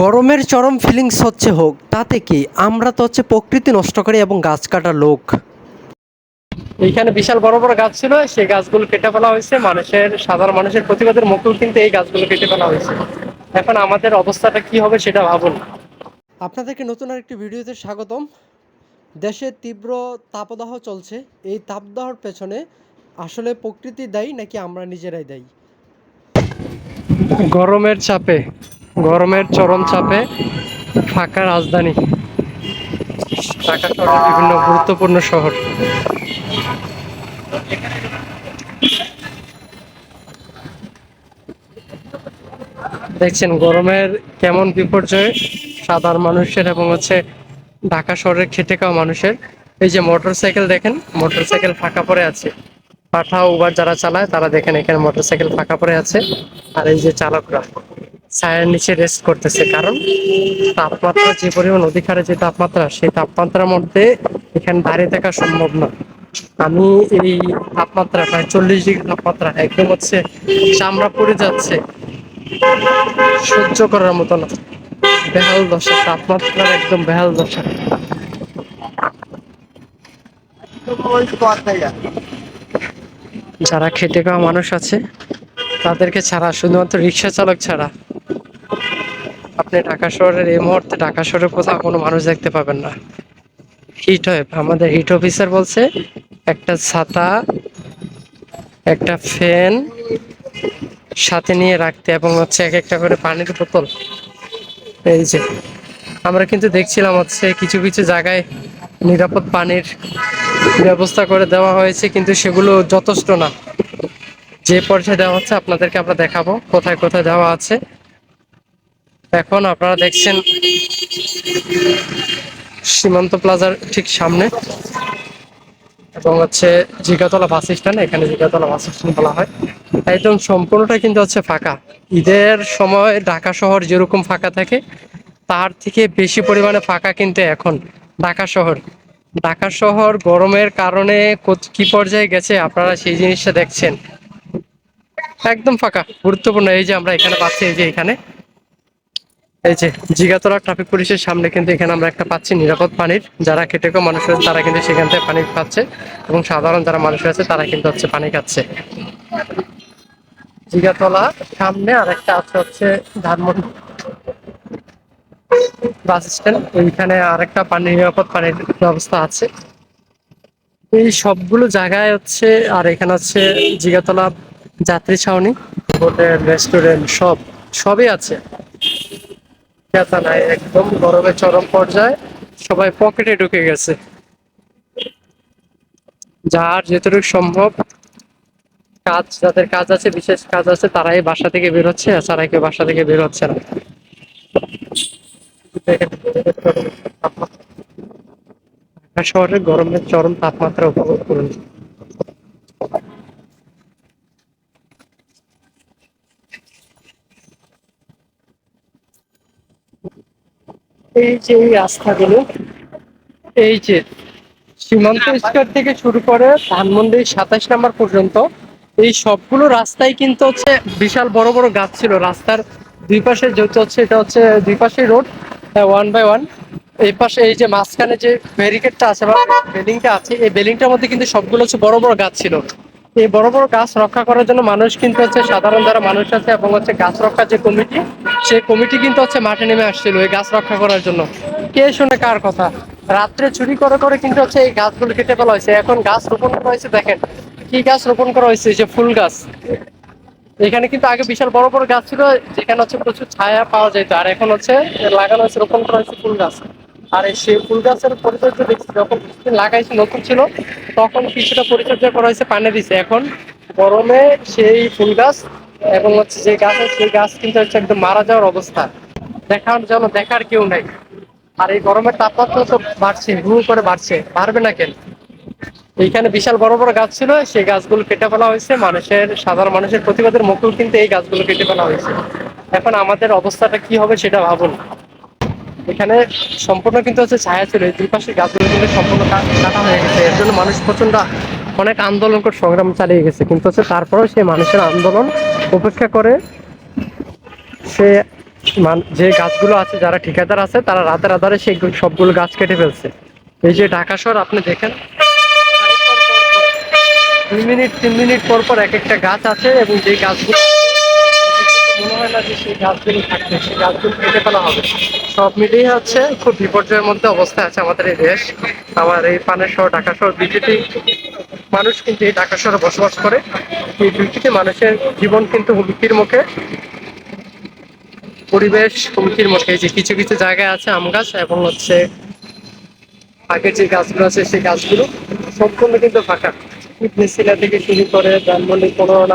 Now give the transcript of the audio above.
গরমের চরম ফিলিংস হচ্ছে হোক তাতে কি আমরা তো হচ্ছে প্রকৃতি নষ্ট করি এবং গাছ কাটা লোক। এইখানে বিশাল বড় বড় গাছ ছিল, সেই গাছগুলো কেটে ফেলা হয়েছে। সাধারণ মানুষের প্রতিবাদের মুখেও কিন্তু এই গাছগুলো কেটে ফেলা হয়েছে। এখন আমাদের অবস্থাটা কি হবে সেটা ভাবুন। আপনাদেরকে নতুন আরেকটি ভিডিওতে স্বাগতম। দেশে তীব্র তাপদাহ চলছে। এই তাপদাহর পেছনে আসলে প্রকৃতি দায়ী নাকি আমরা নিজেরাই দায়ী? গরমের চাপে, গরমের চরম চাপে ফাঁকা রাজধানী ঢাকা শহরের বিভিন্ন গুরুত্বপূর্ণ শহর। দেখছেন গরমের কেমন বিপর্যয় সাধারণ মানুষের এবং ঢাকা শহরের খেটে খাওয়া মানুষের। এই যে মোটরসাইকেল দেখেন, মোটরসাইকেল ফাঁকা পড়ে আছে। পাঠা উবার যারা চালায় তারা দেখেন এখানে মোটরসাইকেল ফাঁকা পড়ে আছে। আর এই যে চালকরা ছায়ার নিচে রেস্ট করতেছে, কারণ তাপমাত্রা যে পরিমাণ অধিক হারে যে তাপমাত্রা, সেই তাপমাত্রার মধ্যে এখানে দাঁড়িয়ে থাকা সম্ভব না। আমি এই তাপমাত্রা প্রায় 40 ডিগ্রি তাপমাত্রা একদম চামড়া পড়ে যাচ্ছে, সহ্য করার মতো না। বেহাল দশা, তাপমাত্রার একদম বেহাল দশা। যারা খেটে খাওয়া মানুষ আছে তাদেরকে ছাড়া, শুধুমাত্র রিক্সা চালক ছাড়া আপনি ঢাকা শহরের এই মুহূর্তে ঢাকা শহরে কোথাও কোনো মানুষ দেখতে পাবেন না। হিট ওয়েভ, আমাদের হিট অফিসার বলছে একটা ছাতা, একটা ফ্যান সাথে নিয়ে রাখতে, এবং এক একটা করে পানির বোতল। এই যে আমরা কিন্তু দেখছিলাম কিছু কিছু জায়গায় নিরাপদ পানির ব্যবস্থা করে দেওয়া হয়েছে, কিন্তু সেগুলো যথেষ্ট না। যে পর্যায়ে দেওয়া হচ্ছে আপনাদেরকে আমরা দেখাবো কোথায় কোথায় দেওয়া আছে। এখন আপনারা দেখছেন সীমান্ত প্লাজার ঠিক সামনে, এবং জিগাতলা বাস স্ট্যান্ড। এখানে জিগাতলা বাস স্ট্যান্ড বলা হয়। একদম সম্পূর্ণটা কিন্তু ফাঁকা। ঈদের সময় ঢাকা শহর যেরকম ফাঁকা থাকে তার থেকে বেশি পরিমাণে ফাঁকা কিন্তু এখন ঢাকা শহর। ঢাকা শহর গরমের কারণে কি পর্যায়ে গেছে আপনারা সেই জিনিসটা দেখছেন। একদম ফাঁকা, গুরুত্বপূর্ণ। এই যে আমরা এখানে পাচ্ছি, এই যে এখানে এই যে জিগাতলা ট্রাফিক পুলিশের সামনে কিন্তু এখানে আমরা একটা পাচ্ছি নিরাপদ পানির। যারা খেটে খাওয়া মানুষ আছে তারা কিন্তু সেখান থেকে পানি খাচ্ছে, এবং সাধারণ যারা মানুষ আছে তারা কিন্তু পানি খাচ্ছে। জিগাতলা সামনে আর একটা আছে ধানমন্ডি বাস স্ট্যান্ড, ওইখানে আরেকটা পানি নিরাপদ পানির ব্যবস্থা আছে। এই সবগুলো জায়গায় আর এখানে জিগাতলা যাত্রী ছাউনি, হোটেল, রেস্টুরেন্ট সবই আছে। ব্যথা নাই, একদম গরমের চরম পর্যায়ে সবাই পকেটে ঢুকে গেছে। যার যতটুকু সম্ভব কাজ, যাদের কাজ আছে, বিশেষ কাজ আছে, তারাই বাসা থেকে বের হচ্ছে, এছাড়া কেউ বাসা থেকে বের হচ্ছে না। ঢাকা শহরের গরমের চরম তাপমাত্রা উপভোগ করুন। এই যে এই রাস্তাগুলো, এই যে সীমান্ত স্কয়ার থেকে শুরু করে ধানমন্ডি 27 নম্বর পর্যন্ত, এই সবগুলো রাস্তায় কিন্তু বিশাল বড় বড় গাছ ছিল রাস্তার দুই পাশে। যেহেতু এটা দুই পাশে রোড, 1 বাই 1। এই পাশে এই যে মাঝখানে যে ব্যারিকেডটা আছে বা বেলিংটা আছে, এই বেলিংটার মধ্যে কিন্তু সবগুলো বড় বড় গাছ ছিল। এই বড় বড় গাছ রক্ষা করার জন্য মানুষ কিন্তু সাধারণ যারা মানুষ আছে এবং গাছ রক্ষার যে কমিটি, সেই কমিটি কিন্তু মাঠে নেমে আসছিল এই গাছ রক্ষা করার জন্য। কে শুনে কার কথা? রাত্রে চুরি করে করে কিন্তু এই গাছগুলো কেটে ফেলা হয়েছে। এখন গাছ রোপণ করা হয়েছে, দেখেন কি গাছ রোপণ করা হয়েছে, যে ফুল গাছ। এখানে কিন্তু আগে বিশাল বড় বড় গাছ ছিল, যেখানে প্রচুর ছায়া পাওয়া যেত, আর এখন লাগানো হয়েছে, রোপণ করা হয়েছে ফুল গাছ। আর সেই ফুল গাছের পরিচর্যা দেখছি, যখন লাগাইছে নতুন ছিল তখন কিছুটা পরিচর্যা করা হয়েছে, পানি দিছে। এখন গরমে সেই ফুল গাছ এবং যে গাছ আছে সেই গাছ কিন্তু একদম মারা যাওয়ার অবস্থা। দেখার কেউ নাই। আর এই গরমের তাপমাত্রা তো বাড়ছে, হু করে বাড়ছে, বাড়বে না কেন? এইখানে বিশাল বড় বড় গাছ ছিল, সেই গাছগুলো কেটে ফেলা হয়েছে। সাধারণ মানুষের প্রতিবাদের মুখেও কিন্তু এই গাছগুলো কেটে ফেলা হয়েছে। এখন আমাদের অবস্থাটা কি হবে সেটা ভাবুন। এখানে সম্পূর্ণ কিন্তু ছায়া ছিল, এই দুই পাশে গাছগুলো কিন্তু সম্পূর্ণ কাটা হয়ে গেছে। এর জন্য মানুষ প্রচন্ড অনেক আন্দোলন করে সংগ্রাম চালিয়ে গেছে, কিন্তু তারপরেও সেই মানুষের আন্দোলন উপেক্ষা করে সে যে গাছগুলো আছে, যারা ঠিকাদার আছে তারা রাতের আধারে সেই সবগুলো গাছ কেটে ফেলছে। এই যে ঢাকা শহর আপনি দেখেন, 2 মিনিট 3 মিনিট পর পর এক একটা গাছ আছে, এবং যেই গাছগুলো মনে হয় না যে সেই গাছগুলো থাকবে, সেই গাছগুলো কেটে ফেলা হবে। সব মিলিয়ে হচ্ছে খুব বিপর্যয়ের মধ্যে অবস্থায় আছে আমাদের এই দেশ। আমার এই পানের শহর ঢাকা শহর, দুইটি মানুষ কিন্তু এই ঢাকা শহরে বসবাস করে। এই দুইটি মানুষের জীবন কিন্তু হুমকির মুখে, পরিবেশ হুমকির মুখে। এই যে কিছু কিছু জায়গায় আছে আম গাছ, এবং হচ্ছে আগের যে গাছগুলো আছে সেই গাছগুলো সম্পূর্ণ কিন্তু ফাঁকা। ইবনে সিনা থেকে শুরু করে ধানমন্ডি 15